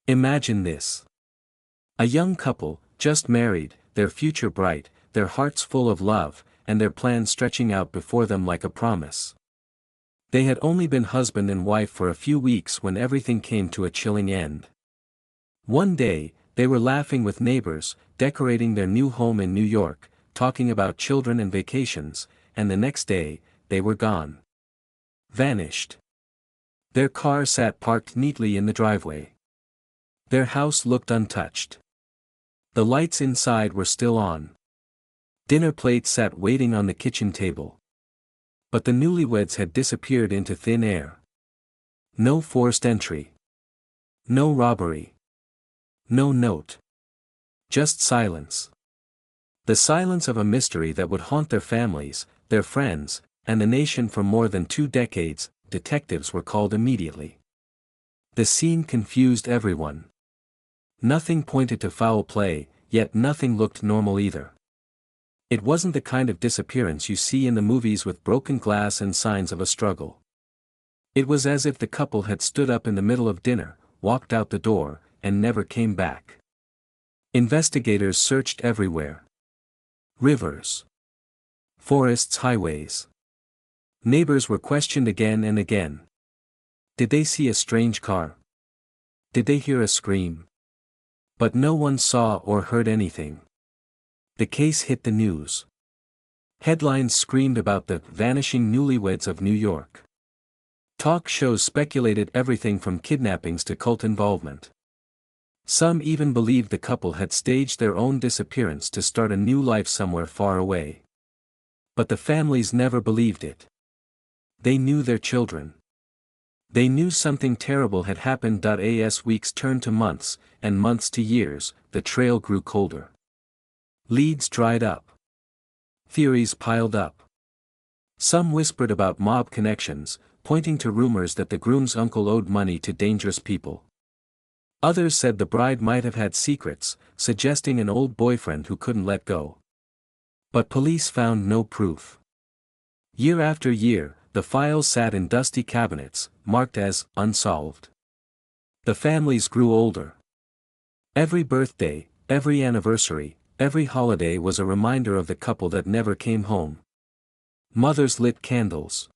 Imagine this. A young couple, just married, their future bright, their hearts full of love, and their plans stretching out before them like a promise. They had only been husband and wife for a few weeks when everything came to a chilling end. One day, they were laughing with neighbors, decorating their new home in New York, talking about children and vacations, and the next day, they were gone. Vanished. Their car sat parked neatly in the driveway. Their house looked untouched. The lights inside were still on. Dinner plates sat waiting on the kitchen table. But the newlyweds had disappeared into thin air. No forced entry. No robbery. No note. Just silence. The silence of a mystery that would haunt their families, their friends, and the nation for more than 2 decades. Detectives were called immediately. The scene confused everyone. Nothing pointed to foul play, yet nothing looked normal either. It wasn't the kind of disappearance you see in the movies with broken glass and signs of a struggle. It was as if the couple had stood up in the middle of dinner, walked out the door, and never came back. Investigators searched everywhere. Rivers. Forests, highways. Neighbors were questioned again and again. Did they see a strange car? Did they hear a scream? But no one saw or heard anything. The case hit the news. Headlines screamed about the vanishing newlyweds of New York. Talk shows speculated everything from kidnappings to cult involvement. Some even believed the couple had staged their own disappearance to start a new life somewhere far away. But the families never believed it. They knew their children. They knew something terrible had happened. As weeks turned to months, and months to years, the trail grew colder. Leads dried up. Theories piled up. Some whispered about mob connections, pointing to rumors that the groom's uncle owed money to dangerous people. Others said the bride might have had secrets, suggesting an old boyfriend who couldn't let go. But police found no proof. Year after year, the files sat in dusty cabinets, marked as unsolved. The families grew older. Every birthday, every anniversary, every holiday was a reminder of the couple that never came home. Mothers lit candles.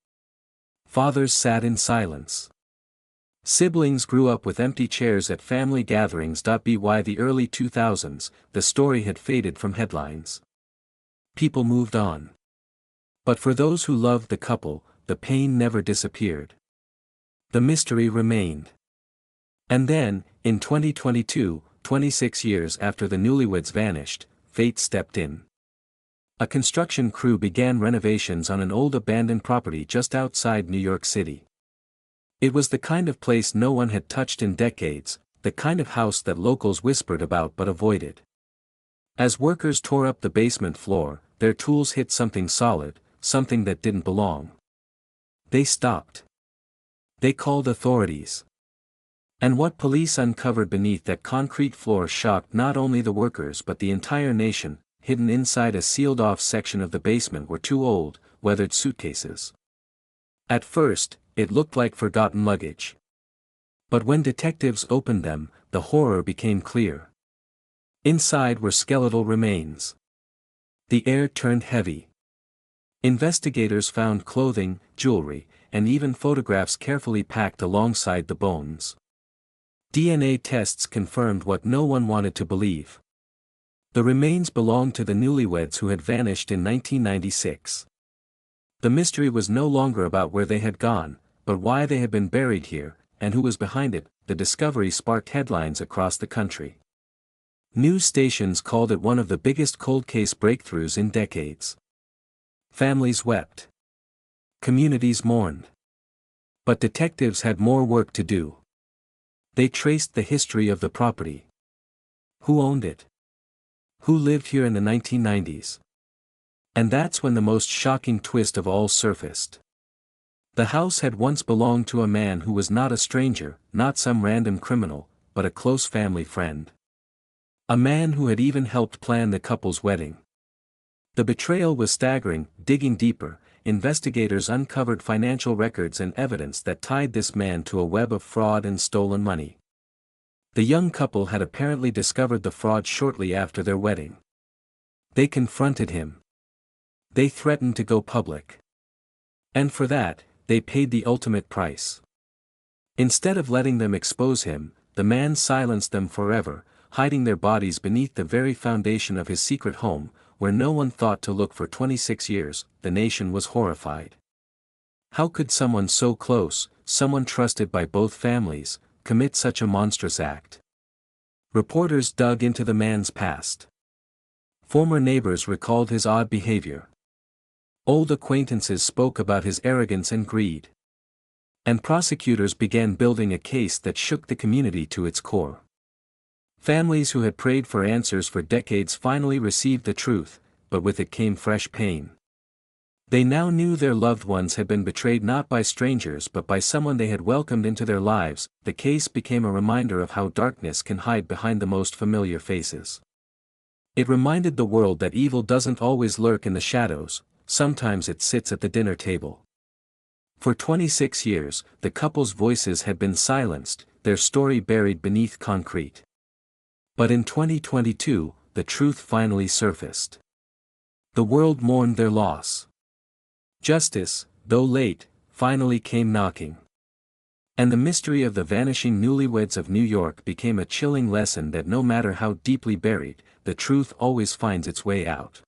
Fathers sat in silence. Siblings grew up with empty chairs at family gatherings. By the early 2000s, the story had faded from headlines. People moved on. But for those who loved the couple, the pain never disappeared. The mystery remained. And then, in 2022, 26 years after the newlyweds vanished, fate stepped in. A construction crew began renovations on an old abandoned property just outside New York City. It was the kind of place no one had touched in decades, the kind of house that locals whispered about but avoided. As workers tore up the basement floor, their tools hit something solid, something that didn't belong. They stopped. They called authorities. And what police uncovered beneath that concrete floor shocked not only the workers but the entire nation. Hidden inside a sealed-off section of the basement were 2 old, weathered suitcases. At first, it looked like forgotten luggage. But when detectives opened them, the horror became clear. Inside were skeletal remains. The air turned heavy. Investigators found clothing, jewelry, and even photographs carefully packed alongside the bones. DNA tests confirmed what no one wanted to believe. The remains belonged to the newlyweds who had vanished in 1996. The mystery was no longer about where they had gone, but why they had been buried here, and who was behind it. The discovery sparked headlines across the country. News stations called it one of the biggest cold case breakthroughs in decades. Families wept. Communities mourned. But detectives had more work to do. They traced the history of the property. Who owned it? Who lived here in the 1990s? And that's when the most shocking twist of all surfaced. The house had once belonged to a man who was not a stranger, not some random criminal, but a close family friend. A man who had even helped plan the couple's wedding. The betrayal was staggering. Digging deeper, investigators uncovered financial records and evidence that tied this man to a web of fraud and stolen money. The young couple had apparently discovered the fraud shortly after their wedding. They confronted him. They threatened to go public. And for that, they paid the ultimate price. Instead of letting them expose him, the man silenced them forever, hiding their bodies beneath the very foundation of his secret home, where no one thought to look for 26 years. The nation was horrified. How could someone so close, someone trusted by both families, commit such a monstrous act? Reporters dug into the man's past. Former neighbors recalled his odd behavior. Old acquaintances spoke about his arrogance and greed. And prosecutors began building a case that shook the community to its core. Families who had prayed for answers for decades finally received the truth, but with it came fresh pain. They now knew their loved ones had been betrayed not by strangers but by someone they had welcomed into their lives. The case became a reminder of how darkness can hide behind the most familiar faces. It reminded the world that evil doesn't always lurk in the shadows, sometimes it sits at the dinner table. For 26 years, the couple's voices had been silenced, their story buried beneath concrete. But in 2022, the truth finally surfaced. The world mourned their loss. Justice, though late, finally came knocking. And the mystery of the vanishing newlyweds of New York became a chilling lesson that no matter how deeply buried, the truth always finds its way out.